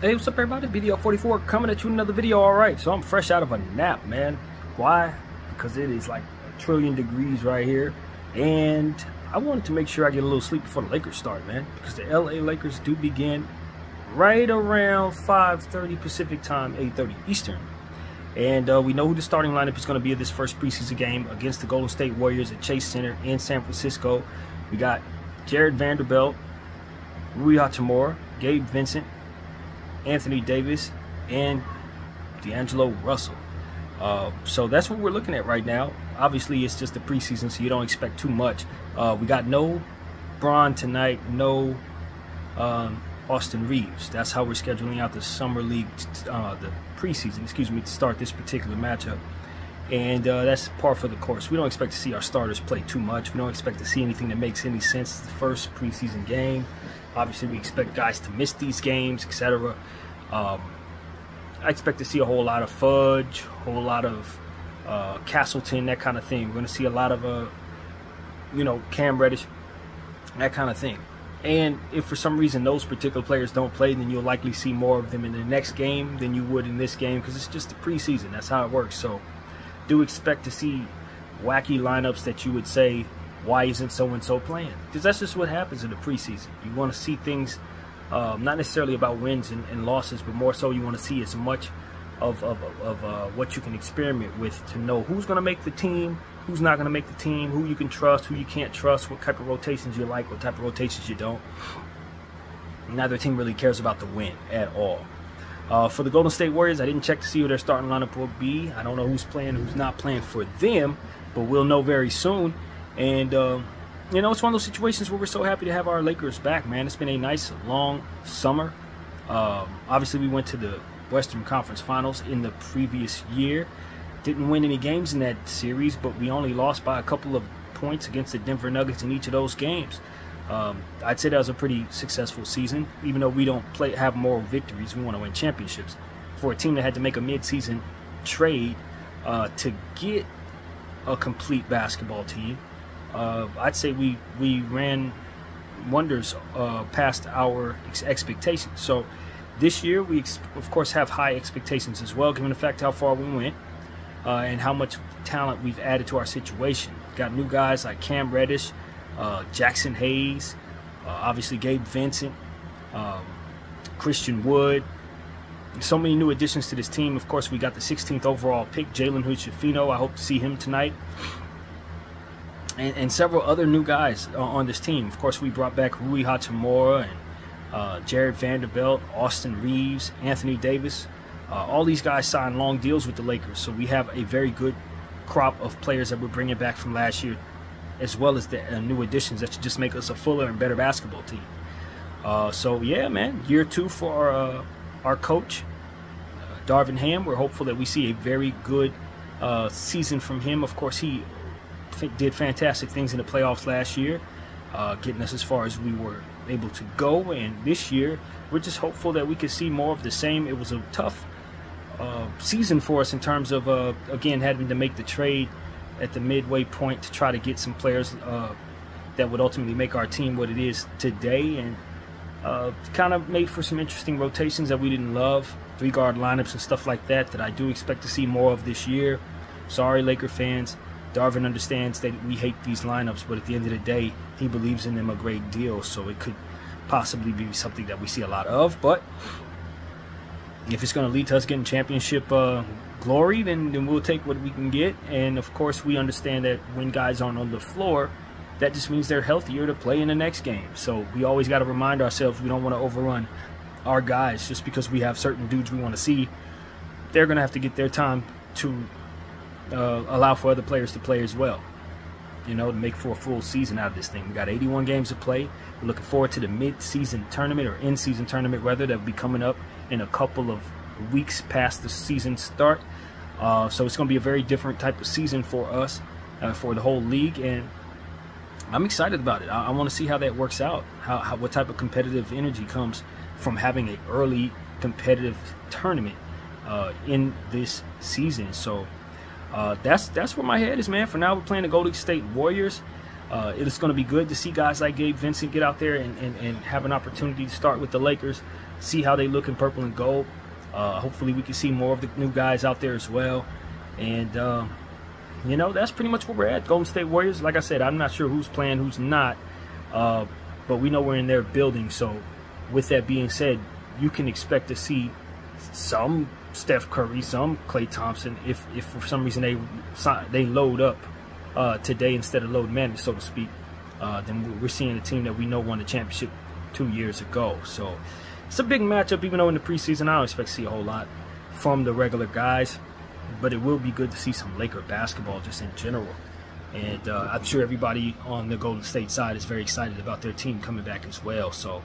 Hey, what's up everybody? Video 44 coming at you with another video. Alright, so I'm fresh out of a nap, man. Why? Because it is like 1,000,000,000 degrees right here. And I wanted to make sure I get a little sleep before the Lakers start, man. Because the LA Lakers do begin right around 5:30 Pacific time, 8:30 Eastern. And we know who the starting lineup is going to be at this first preseason game against the Golden State Warriors at Chase Center in San Francisco. We got Jarred Vanderbilt, Rui Hachimura, Gabe Vincent, Anthony Davis, and D'Angelo Russell. So that's what we're looking at right now. Obviously, it's just the preseason, so you don't expect too much. We got no Bron tonight, no Austin Reeves. That's how we're scheduling out the summer league, the preseason, excuse me, to start this particular matchup. And that's par for the course. We don't expect to see our starters play too much. We don't expect to see anything that makes any sense. It's the first preseason game. Obviously, we expect guys to miss these games, etc. I expect to see a whole lot of Fudge, a whole lot of Castleton, that kind of thing. We're going to see a lot of, Cam Reddish, that kind of thing. And if for some reason those particular players don't play, then you'll likely see more of them in the next game than you would in this game, because it's just the preseason. That's how it works. So do expect to see wacky lineups that you would say, why isn't so-and-so playing? Because that's just what happens in the preseason. You want to see things, not necessarily about wins and losses, but more so you want to see as much of what you can experiment with to know who's going to make the team, who's not going to make the team, who you can trust, who you can't trust, what type of rotations you like, what type of rotations you don't. Neither team really cares about the win at all. For the Golden State Warriors, I didn't check to see who their starting lineup will be. I don't know who's playing, who's not playing for them, but we'll know very soon. And, it's one of those situations where we're so happy to have our Lakers back, man. It's been a nice, long summer. Obviously, we went to the Western Conference Finals in the previous year. Didn't win any games in that series, but we only lost by a couple of points against the Denver Nuggets in each of those games. I'd say that was a pretty successful season. Even though we don't have moral victories, we want to win championships. For a team that had to make a mid-season trade to get a complete basketball team, I'd say we ran wonders past our expectations. So this year we of course have high expectations as well, given the fact how far we went and how much talent we've added to our situation. Got new guys like Cam Reddish, Jackson Hayes, obviously Gabe Vincent, Christian Wood. So many new additions to this team. Of course, we got the 16th overall pick, Jalen Hood-Schifino. I hope to see him tonight. And several other new guys on this team. Of course, we brought back Rui Hachimura and Jarred Vanderbilt, Austin Reeves, Anthony Davis. All these guys signed long deals with the Lakers. So we have a very good crop of players that we're bringing back from last year, as well as the new additions that should just make us a fuller and better basketball team. So, yeah, man, year two for our coach, Darvin Ham. We're hopeful that we see a very good season from him. Of course, he did fantastic things in the playoffs last year, getting us as far as we were able to go. And this year, we're just hopeful that we could see more of the same. It was a tough season for us in terms of, again, having to make the trade at the midway point to try to get some players that would ultimately make our team what it is today. And kind of made for some interesting rotations that we didn't love, three-guard lineups and stuff like that I do expect to see more of this year. Sorry, Laker fans. Darvin understands that we hate these lineups, but at the end of the day, he believes in them a great deal, so it could possibly be something that we see a lot of. But if it's going to lead to us getting championship glory, then we'll take what we can get. And, of course, we understand that when guys aren't on the floor, that just means they're healthier to play in the next game. So we always got to remind ourselves we don't want to overrun our guys just because we have certain dudes we want to see. They're going to have to get their time to allow for other players to play as well, to make for a full season out of this thing. We got 81 games to play. We're looking forward to the mid-season tournament, or in-season tournament rather, that will be coming up in a couple of weeks past the season start. So it's going to be a very different type of season for us, for the whole league, and I'm excited about it. I want to see how that works out, what type of competitive energy comes from having an early competitive tournament in this season. So that's where my head is, man. For now, we're playing the Golden State Warriors. It is going to be good to see guys like Gabe Vincent get out there and have an opportunity to start with the Lakers. see how they look in purple and gold. Hopefully we can see more of the new guys out there as well. And you know, that's pretty much where we're at. Golden State Warriors, like I said, I'm not sure who's playing, who's not, but we know we're in their building. So with that being said, you can expect to see some Steph Curry, some Klay Thompson, if for some reason they load up today instead of load manage, so to speak. Then we're seeing a team that we know won the championship 2 years ago. So it's a big matchup, even though in the preseason I don't expect to see a whole lot from the regular guys. But it will be good to see some Laker basketball just in general. And I'm sure everybody on the Golden State side is very excited about their team coming back as well. So,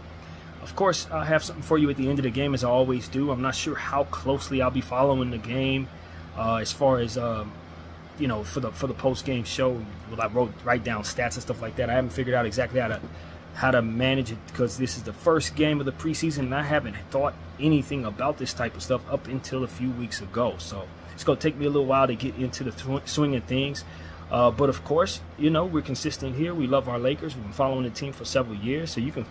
of course, I'll have something for you at the end of the game, as I always do. I'm not sure how closely I'll be following the game as far as, you know, for the post-game show. Will I write down stats and stuff like that? I haven't figured out exactly how to manage it, because this is the first game of the preseason, and I haven't thought anything about this type of stuff up until a few weeks ago. So it's going to take me a little while to get into the swing of things. But of course, you know, we're consistent here. We love our Lakers. We've been following the team for several years. So you can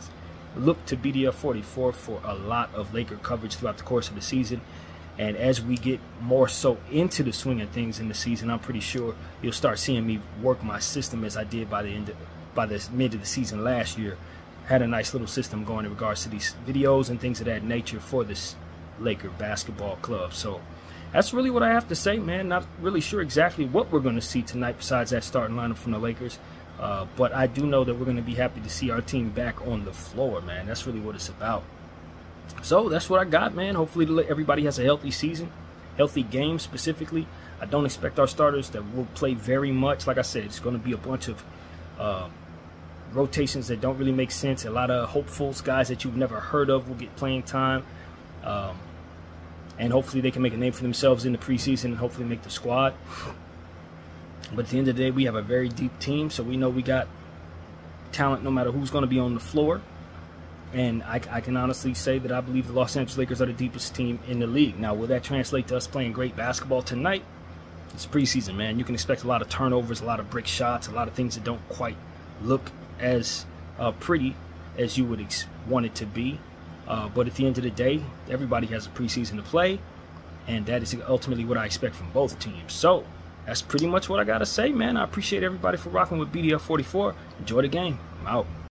look to BDF44 for a lot of Laker coverage throughout the course of the season. And as we get more so into the swing of things in the season, I'm pretty sure you'll start seeing me work my system as I did by the mid of the season last year. Had a nice little system going in regards to these videos and things of that nature for this Laker basketball club. So that's really what I have to say, man. Not really sure exactly what we're going to see tonight besides that starting lineup from the Lakers. But I do know that we're going to be happy to see our team back on the floor, man. That's really what it's about. So that's what I got, man. Hopefully everybody has a healthy season, healthy game specifically. I don't expect our starters that will play very much. Like I said, it's going to be a bunch of rotations that don't really make sense. A lot of hopefuls, guys that you've never heard of, will get playing time. And hopefully they can make a name for themselves in the preseason and hopefully make the squad. But at the end of the day, we have a very deep team, so we know we got talent no matter who's going to be on the floor. And I can honestly say that I believe the Los Angeles Lakers are the deepest team in the league. Now, will that translate to us playing great basketball tonight? It's preseason, man. You can expect a lot of turnovers, a lot of brick shots, a lot of things that don't quite look as pretty as you would want it to be. But at the end of the day, everybody has a preseason to play, and that is ultimately what I expect from both teams. So that's pretty much what I got to say, man. I appreciate everybody for rocking with BDF44. Enjoy the game. I'm out.